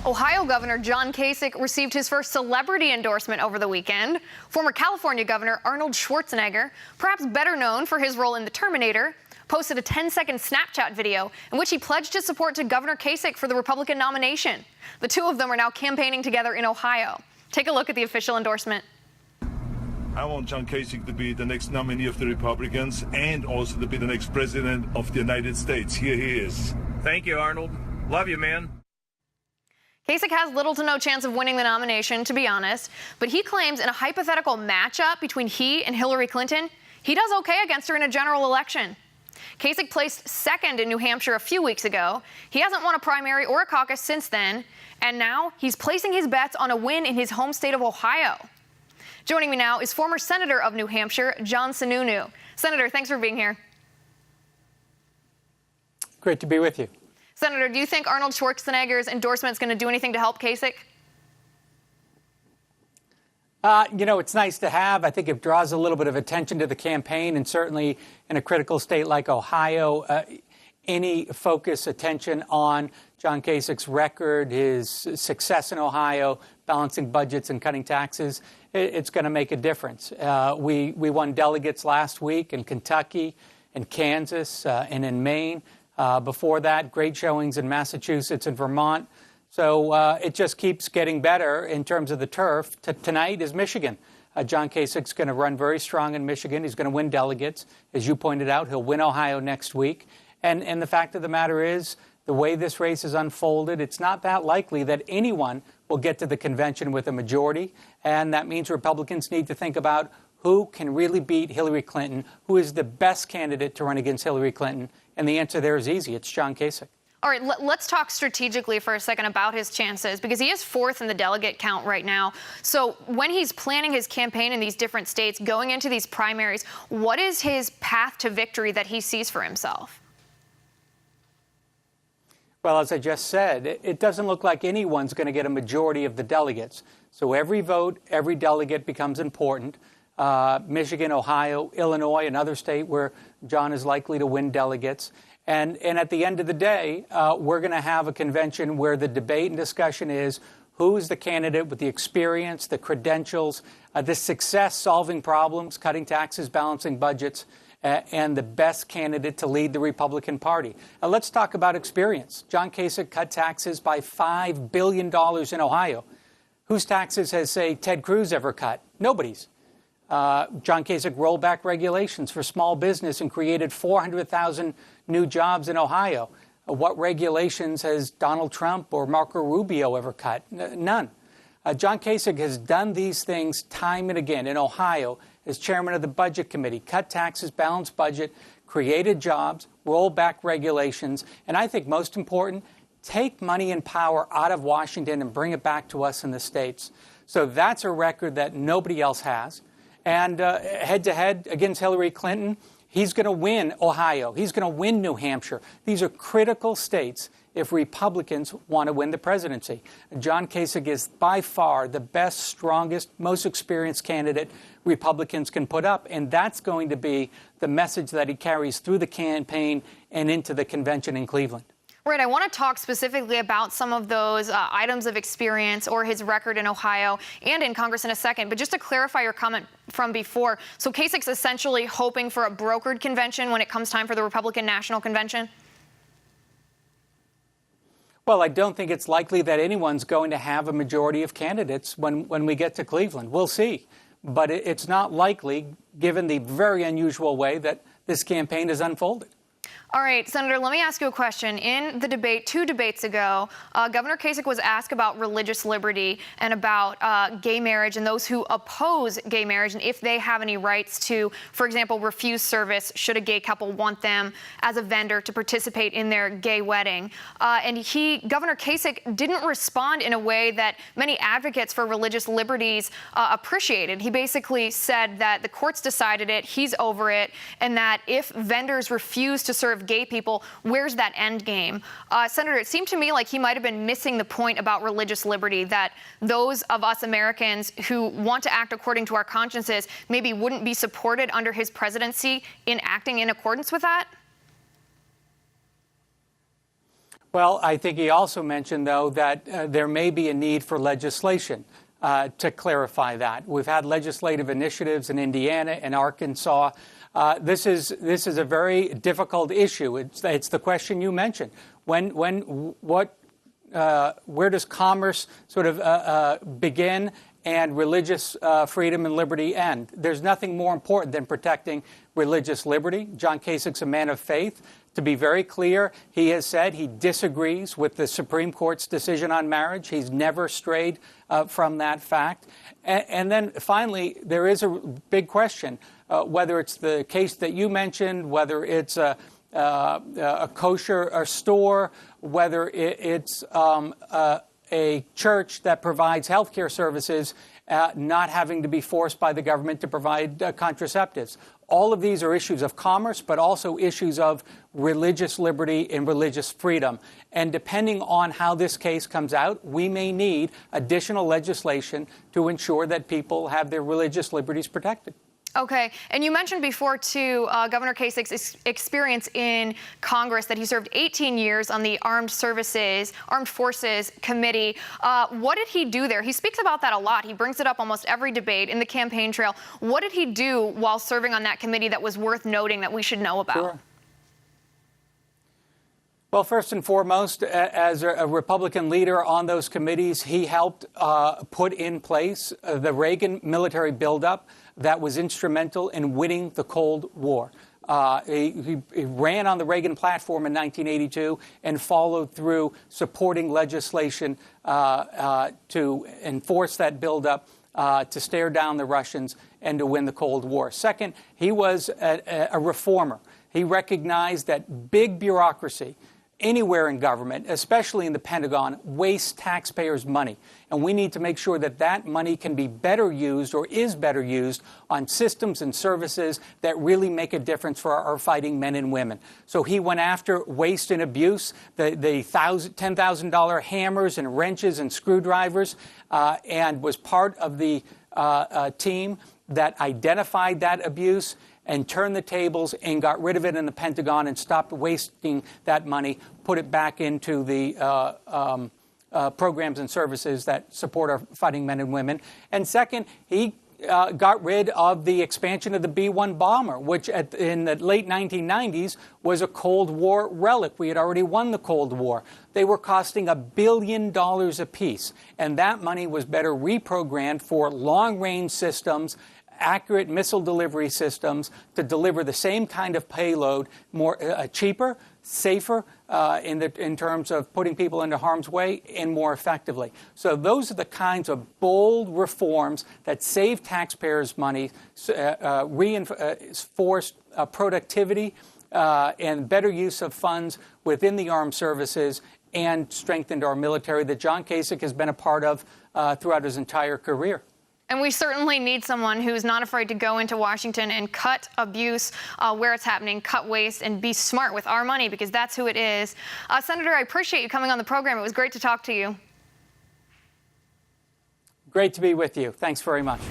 Ohio Governor John Kasich received his first celebrity endorsement over the weekend. Former California Governor Arnold Schwarzenegger, perhaps better known for his role in The Terminator, posted a 10-second Snapchat video in which he pledged his support to Governor Kasich for the Republican nomination. The two of them are now campaigning together in Ohio. Take a look at the official endorsement. I want John Kasich to be the next nominee of the Republicans and also to be the next president of the United States. Here he is. Thank you, Arnold. Love you, man. Kasich has little to no chance of winning the nomination, to be honest, but he claims in a hypothetical matchup between he and Hillary Clinton, he does okay against her in a general election. Kasich placed second in New Hampshire a few weeks ago. He hasn't won a primary or a caucus since then, and now he's placing his bets on a win in his home state of Ohio. Joining me now is former Senator of New Hampshire, John Sununu. Senator, thanks for being here. Great to be with you. Senator, do you think Arnold Schwarzenegger's endorsement is going to do anything to help Kasich? It's nice to have. I think it draws a little bit of attention to the campaign, and certainly in a critical state like Ohio, any focus, attention on John Kasich's record, his success in Ohio, balancing budgets and cutting taxes, it's going to make a difference. We won delegates last week in Kentucky, in Kansas, and in Maine. Before that, great showings in Massachusetts and Vermont. So it just keeps getting better in terms of the turf. Tonight is Michigan. John Kasich's going to run very strong in Michigan. He's going to win delegates. As you pointed out, he'll win Ohio next week. And the fact of the matter is, the way this race is unfolded, it's not that likely that anyone will get to the convention with a majority. And that means Republicans need to think about who can really beat Hillary Clinton, who is the best candidate to run against Hillary Clinton. And the answer there is easy. It's John Kasich. All right, let's talk strategically for a second about his chances, because he is fourth in the delegate count right now. So when he's planning his campaign in these different states, going into these primaries, what is his path to victory that he sees for himself? Well, as I just said, it doesn't look like anyone's going to get a majority of the delegates. So every vote, every delegate becomes important. Michigan, Ohio, Illinois, another state where John is likely to win delegates. And at the end of the day, we're going to have a convention where the debate and discussion is who is the candidate with the experience, the credentials, the success solving problems, cutting taxes, balancing budgets, and the best candidate to lead the Republican Party. Let's talk about experience. John Kasich cut taxes by $5 billion in Ohio. Whose taxes has, say, Ted Cruz ever cut? Nobody's. John Kasich rolled back regulations for small business and created 400,000 new jobs in Ohio. What regulations has Donald Trump or Marco Rubio ever cut? None. John Kasich has done these things time and again in Ohio as chairman of the Budget Committee, cut taxes, balanced budget, created jobs, rolled back regulations, and I think most important, take money and power out of Washington and bring it back to us in the states. So that's a record that nobody else has. And head-to-head against Hillary Clinton, he's going to win Ohio. He's going to win New Hampshire. These are critical states if Republicans want to win the presidency. John Kasich is by far the best, strongest, most experienced candidate Republicans can put up. And that's going to be the message that he carries through the campaign and into the convention in Cleveland. Right. I want to talk specifically about some of those items of experience or his record in Ohio and in Congress in a second. But just to clarify your comment from before, so Kasich's essentially hoping for a brokered convention when it comes time for the Republican National Convention? Well, I don't think it's likely that anyone's going to have a majority of candidates when we get to Cleveland. We'll see. But it's not likely, given the very unusual way that this campaign has unfolded. All right, Senator, let me ask you a question. In the debate 2 debates ago, Governor Kasich was asked about religious liberty and about gay marriage and those who oppose gay marriage and if they have any rights to, for example, refuse service should a gay couple want them as a vendor to participate in their gay wedding. And Governor Kasich didn't respond in a way that many advocates for religious liberties appreciated. He basically said that the courts decided it, he's over it, and that if vendors refuse to serve gay people, where's that end game? Senator, it seemed to me like he might have been missing the point about religious liberty, that those of us Americans who want to act according to our consciences maybe wouldn't be supported under his presidency in acting in accordance with that? Well, I think he also mentioned, though, that there may be a need for legislation to clarify that. We've had legislative initiatives in Indiana and Arkansas. This is a very difficult issue. It's the question you mentioned. Where does commerce sort of begin and religious freedom and liberty end? There's nothing more important than protecting religious liberty. John Kasich's a man of faith. To be very clear, he has said he disagrees with the Supreme Court's decision on marriage. He's never strayed from that fact. And then finally, there is a big question, whether it's the case that you mentioned, whether it's a kosher store, whether it's a church that provides health care services, not having to be forced by the government to provide contraceptives. All of these are issues of commerce, but also issues of religious liberty and religious freedom. And depending on how this case comes out, we may need additional legislation to ensure that people have their religious liberties protected. Okay, and you mentioned before, too, Governor Kasich's experience in Congress, that he served 18 years on the Armed Forces Committee. What did he do there? He speaks about that a lot. He brings it up almost every debate in the campaign trail. What did he do while serving on that committee that was worth noting that we should know about? Sure. Well, first and foremost, as a Republican leader on those committees, he helped put in place the Reagan military buildup that was instrumental in winning the Cold War. He ran on the Reagan platform in 1982 and followed through supporting legislation to enforce that buildup, to stare down the Russians and to win the Cold War. Second, he was a reformer. He recognized that big bureaucracy anywhere in government, especially in the Pentagon, wastes taxpayers' money. And we need to make sure that that money can be better used or is better used on systems and services that really make a difference for our fighting men and women. So he went after waste and abuse, the $10,000 hammers and wrenches and screwdrivers, and was part of the team that identified that abuse and turned the tables and got rid of it in the Pentagon and stopped wasting that money, put it back into the programs and services that support our fighting men and women. And second, he got rid of the expansion of the B-1 bomber, which in the late 1990s was a Cold War relic. We had already won the Cold War. They were costing $1 billion apiece, and that money was better reprogrammed for long-range systems, accurate missile delivery systems to deliver the same kind of payload, more cheaper, safer in terms of putting people into harm's way, and more effectively. So those are the kinds of bold reforms that save taxpayers' money, reinforced productivity and better use of funds within the armed services, and strengthened our military that John Kasich has been a part of throughout his entire career. And we certainly need someone who's not afraid to go into Washington and cut abuse where it's happening, cut waste, and be smart with our money, because that's who it is. Senator, I appreciate you coming on the program. It was great to talk to you. Great to be with you. Thanks very much.